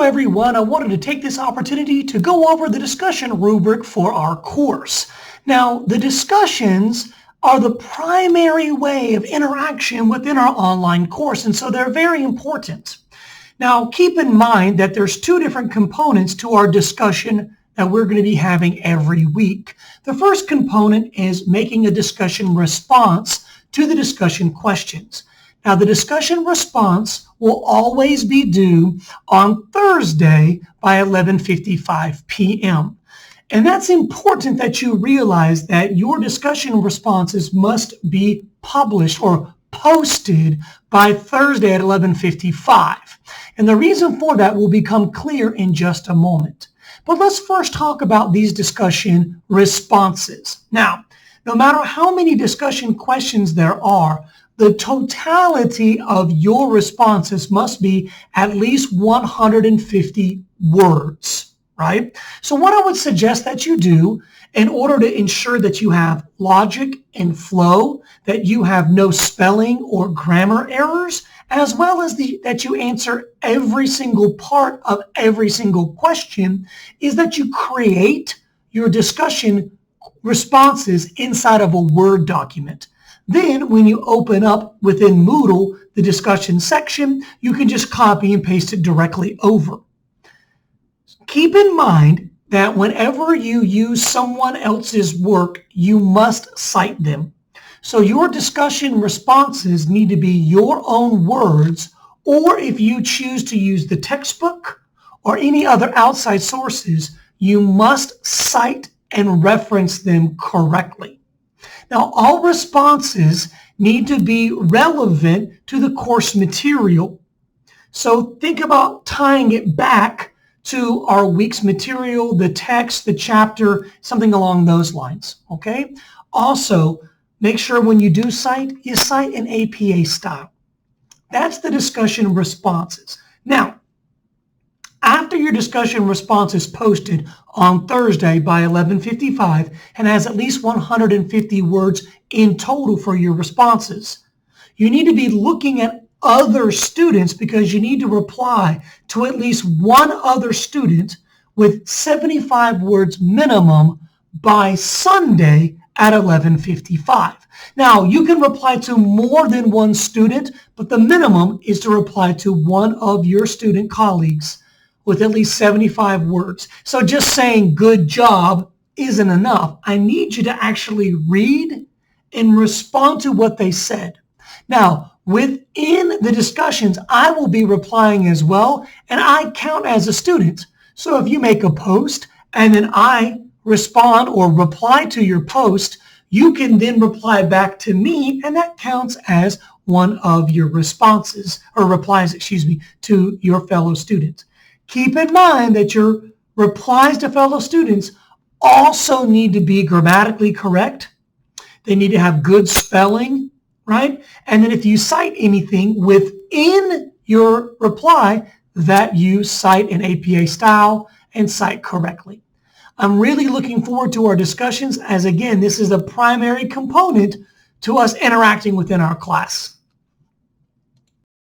Hello everyone, I wanted to take this opportunity to go over the discussion rubric for our course. Now, the discussions are the primary way of interaction within our online course, and so they're very important. Now, keep in mind that there's two different components to our discussion that we're going to be having every week. The first component is making a discussion response to the discussion questions. Now, the discussion response will always be due on Thursday by 11:55 p.m. And that's important that you realize that your discussion responses must be published or posted by Thursday at 11:55. And the reason for that will become clear in just a moment. But let's first talk about these discussion responses. Now, no matter how many discussion questions there are, the totality of your responses must be at least 150 words, right? So what I would suggest that you do in order to ensure that you have logic and flow, that you have no spelling or grammar errors, as well as that you answer every single part of every single question, is that you create your discussion responses inside of a Word document. Then when you open up within Moodle the discussion section, you can just copy and paste it directly over. Keep in mind that whenever you use someone else's work, you must cite them. So your discussion responses need to be your own words, or if you choose to use the textbook or any other outside sources, you must cite and reference them correctly. Now, all responses need to be relevant to the course material. So think about tying it back to our week's material, the text, the chapter, something along those lines, okay? Also, make sure when you do cite, you cite in APA style. That's the discussion responses. Now, after your discussion response is posted on Thursday by 11:55 and has at least 150 words in total for your responses, you need to be looking at other students because you need to reply to at least one other student with 75 words minimum by Sunday at 11:55. Now, you can reply to more than one student, but the minimum is to reply to one of your student colleagues with at least 75 words. So just saying good job isn't enough. I need you to actually read and respond to what they said. Now, within the discussions, I will be replying as well, and I count as a student. So if you make a post and then I respond or reply to your post, you can then reply back to me, and that counts as one of your responses or replies, to your fellow students. Keep in mind that your replies to fellow students also need to be grammatically correct. They need to have good spelling, right? And then if you cite anything within your reply, that you cite in APA style and cite correctly. I'm really looking forward to our discussions as, again, this is a primary component to us interacting within our class.